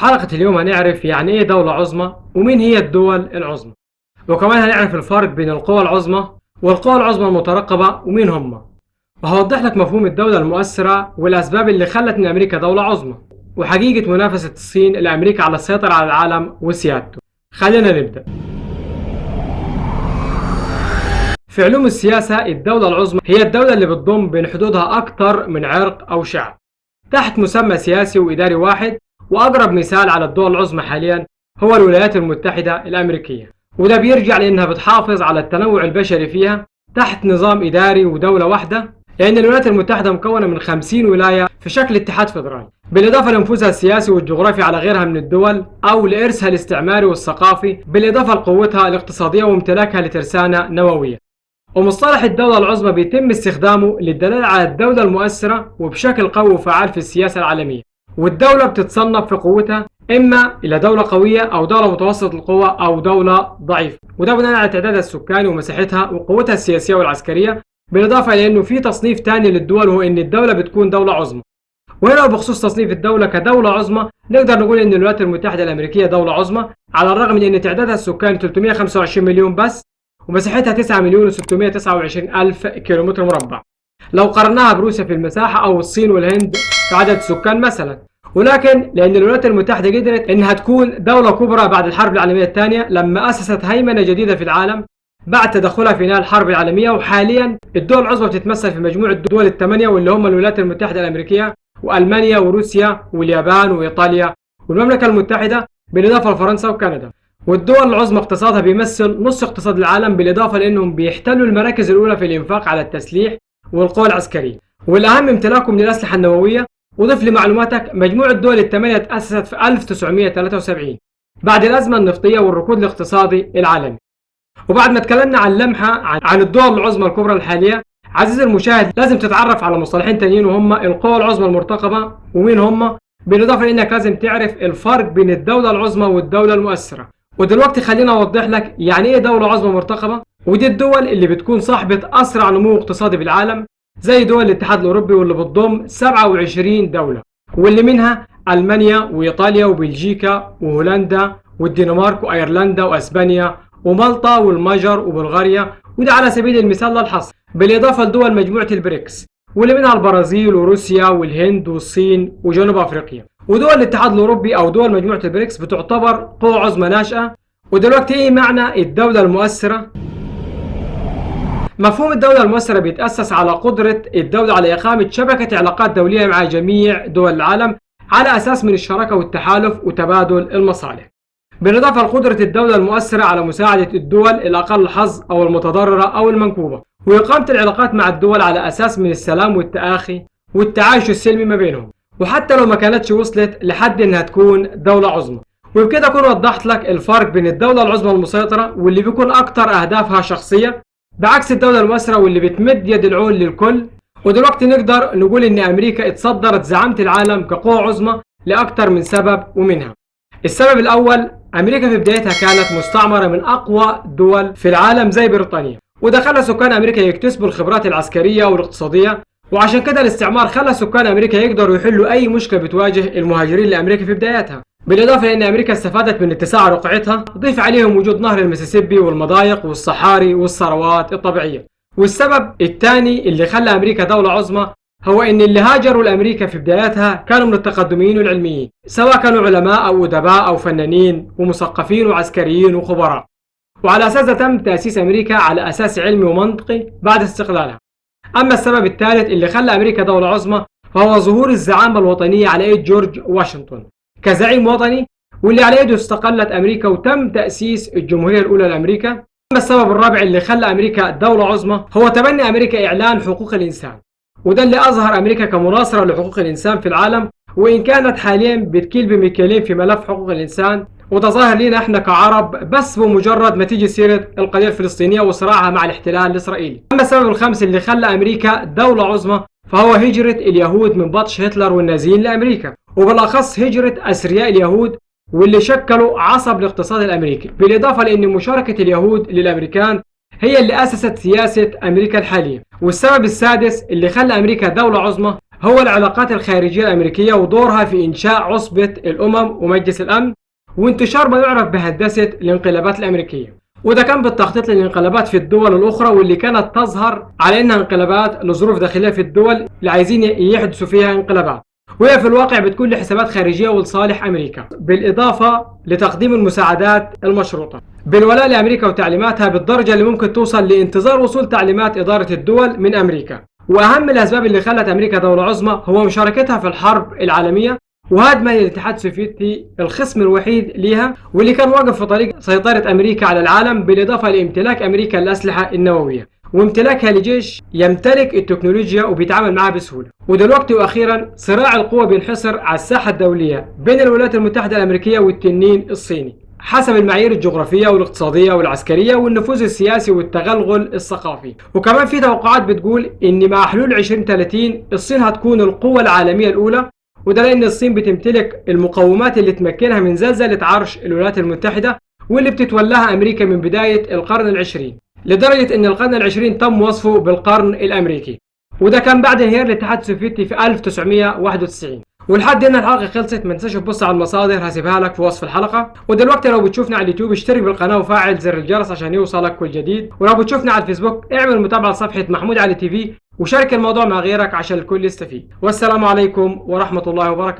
حلقة اليوم هنعرف يعني إيه دولة عظمى ومين هي الدول العظمى، وكمان هنعرف الفرق بين القوى العظمى والقوى العظمى المترقبة ومين هم، وهوضح لك مفهوم الدولة المؤثرة والأسباب اللي خلت من أمريكا دولة عظمى، وحقيقة منافسة الصين لأمريكا على السيطرة على العالم وسيادته. خلينا نبدأ. في علوم السياسة الدولة العظمى هي الدولة اللي بتضم بين حدودها أكثر من عرق أو شعب تحت مسمى سياسي وإداري واحد، وأقرب مثال على الدول العظمى حاليا هو الولايات المتحدة الأمريكية، وده بيرجع لأنها بتحافظ على التنوع البشري فيها تحت نظام إداري ودولة واحدة، لأن الولايات المتحدة مكونة من 50 ولاية في شكل اتحاد فيدرالي، بالإضافة لنفوذها السياسي والجغرافي على غيرها من الدول أو لإرثها الاستعماري والثقافي، بالإضافة لقوتها الاقتصادية وامتلاكها لترسانة نووية. ومصطلح الدولة العظمى بيتم استخدامه للدلالة على الدولة المؤثرة وبشكل قوي وفعال في السياسة العالمية، والدولة بتتصنف في قوتها إما إلى دولة قوية أو دولة متوسط القوة أو دولة ضعيفة، وده بناء على تعدادها السكاني ومساحتها وقوتها السياسية والعسكرية، بالإضافة إلى إنه في تصنيف تاني للدول وهو إن الدولة بتكون دولة عظمى. وهنا بخصوص تصنيف الدولة كدولة عظمى نقدر نقول إن الولايات المتحدة الأمريكية دولة عظمى على الرغم من إن تعدادها السكاني 325 مليون بس، ومساحتها 9 مليون و629 ألف كيلومتر مربع لو قارناها بروسيا في المساحة أو الصين والهند في عدد السكان مثلا. ولكن لأن الولايات المتحدة قدرت إنها تكون دولة كبرى بعد الحرب العالمية الثانية لما أسست هيمنة جديدة في العالم بعد تدخلها في نهاية الحرب العالمية، وحاليا الدول العظمى بتتمثل في مجموعة الدول الثمانية واللي هم الولايات المتحدة الأمريكية وألمانيا وروسيا واليابان وإيطاليا والمملكة المتحدة بالإضافة لفرنسا وكندا. والدول العظمى اقتصادها بيمثل نص اقتصاد العالم، بالإضافة لأنهم بيحتلوا المراكز الأولى في الإنفاق على التسليح والقوى العسكرية، والأهم امتلاكهم للأسلحة النووية. وضف لمعلوماتك مجموعة الدول الثمانية تأسست في 1973 بعد الأزمة النفطية والركود الاقتصادي العالمي. وبعد ما تكلمنا عن لمحة عن الدول العظمى الكبرى الحالية، عزيزي المشاهد لازم تتعرف على مصطلحين تانيين وهم القوى العظمى المرتقبة ومين هم، بالإضافة لأنك لازم تعرف الفرق بين الدولة العظمى والدولة المؤثرة. ودلوقتي خلينا أوضح لك يعني إيه دولة عظمى مرتقبة، ودي الدول اللي بتكون صاحبة أسرع نمو اقتصادي في العالم زي دول الاتحاد الأوروبي واللي بتضم 27 دولة، واللي منها ألمانيا وإيطاليا وبلجيكا وهولندا والدنمارك وأيرلندا وأسبانيا ومالطا والمجر وبلغاريا، وده على سبيل المثال للحصر، بالإضافة لدول مجموعة البريكس واللي منها البرازيل وروسيا والهند والصين وجنوب أفريقيا. ودول الاتحاد الأوروبي أو دول مجموعة البريكس بتعتبر قوة عظمى ناشئة. ودلوقتي إيه معنى الدولة المؤثرة؟ مفهوم الدولة المؤثرة بيتأسس على قدرة الدولة على إقامة شبكة علاقات دولية مع جميع دول العالم على أساس من الشراكة والتحالف وتبادل المصالح، بالإضافة لقدرة الدولة المؤثرة على مساعدة الدول الأقل حظ أو المتضررة أو المنكوبة، وإقامة العلاقات مع الدول على أساس من السلام والتآخي والتعايش السلمي ما بينهم، وحتى لو ما كانتش وصلت لحد إنها تكون دولة عظمى. وبكده أكون وضحت لك الفرق بين الدولة العظمى المسيطرة واللي بيكون أكتر أهدافها شخصية بعكس الدولة المؤثرة واللي بتمد يد العون للكل. ودلوقتي نقدر نقول إن أمريكا اتصدرت زعامة العالم كقوة عظمى لأكتر من سبب، ومنها السبب الأول أمريكا في بدايتها كانت مستعمرة من أقوى دول في العالم زي بريطانيا، وده خلى سكان أمريكا يكتسبوا الخبرات العسكرية والاقتصادية، وعشان كده الاستعمار خلى سكان أمريكا يقدروا يحلوا أي مشكلة بتواجه المهاجرين لأمريكا في بدايتها، بالإضافة لأن أمريكا استفادت من اتساع رقعتها، ضيف عليهم وجود نهر المسيسيبي والمضايق والصحاري والثروات الطبيعية. والسبب الثاني اللي خلى أمريكا دولة عظمى هو إن اللي هاجروا لأمريكا في بداياتها كانوا من التقدميين والعلميين، سواء كانوا علماء أو أدباء أو فنانين ومثقفين وعسكريين وخبراء، وعلى أساس تم تأسيس أمريكا على أساس علمي ومنطقي بعد استقلالها. أما السبب الثالث اللي خلى أمريكا دولة عظمى فهو ظهور الزعامة الوطنية على يد جورج واشنطن كزعيم وطني، واللي على يده استقلت أمريكا وتم تأسيس الجمهورية الأولى لأمريكا. أما السبب الرابع اللي خلى أمريكا دولة عظمى هو تبني أمريكا إعلان حقوق الإنسان، وده اللي أظهر أمريكا كمناصرة لحقوق الإنسان في العالم، وإن كانت حاليا بتكيل بمكيالين في ملف حقوق الإنسان، وده ظاهر لينا إحنا كعرب بس بمجرد ما تيجي سيرة القضية الفلسطينية وصراعها مع الاحتلال الإسرائيلي. أما السبب الخامس اللي خلى أمريكا دولة عظمى فهو هجرة اليهود من بطش هتلر والنازيين لأمريكا، وبالأخص هجرة أثرياء اليهود واللي شكلوا عصب الاقتصاد الأمريكي، بالإضافة لأن مشاركة اليهود للأمريكان هي اللي أسست سياسة أمريكا الحالية. والسبب السادس اللي خلى أمريكا دولة عظمى هو العلاقات الخارجية الأمريكية ودورها في إنشاء عصبة الأمم ومجلس الأمن وانتشار ما يعرف بهندسة الانقلابات الأمريكية. وده كان بالتخطيط للانقلابات في الدول الأخرى واللي كانت تظهر على إنها انقلابات لظروف داخلية في الدول اللي عايزين يحدثوا فيها انقلابات، وهي في الواقع بتكون لحسابات خارجية ولصالح أمريكا، بالإضافة لتقديم المساعدات المشروطة بالولاء لأمريكا وتعليماتها بالدرجة اللي ممكن توصل لانتظار وصول تعليمات إدارة الدول من أمريكا. وأهم الأسباب اللي خلت أمريكا دولة عظمى هو مشاركتها في الحرب العالمية وهدمها للاتحاد السوفيتي الخصم الوحيد ليها واللي كان واقف في طريق سيطرة أمريكا على العالم، بالإضافة لامتلاك أمريكا الأسلحة النووية وامتلاكها لجيش يمتلك التكنولوجيا وبيتعامل معها بسهولة. ودلوقتي وأخيرا صراع القوى بينحصر على الساحة الدولية بين الولايات المتحدة الأمريكية والتنين الصيني حسب المعايير الجغرافية والاقتصادية والعسكرية والنفوذ السياسي والتغلغل الثقافي. وكمان في توقعات بتقول إن مع حلول 2030 الصين هتكون القوة العالمية الأولى، وده لأن الصين بتمتلك المقومات اللي تمكنها من زلزلة عرش الولايات المتحدة واللي بتتولاها أمريكا من بداية القرن العشرين، لدرجة إن القرن العشرين تم وصفه بالقرن الأمريكي، وده كان بعد انهيار الاتحاد السوفيتي في 1991. ولحد هنا الحلقة خلصت. ما تنساش تبص على المصادر هسيبها لك في وصف الحلقة. ودلوقتي لو بتشوفنا على اليوتيوب اشترك بالقناة وفعل زر الجرس عشان يوصلك كل جديد، ولو بتشوفنا على الفيسبوك اعمل متابعة لصفحة محمود علي تي في وشارك الموضوع مع غيرك عشان الكل يستفيد. والسلام عليكم ورحمة الله وبركاته.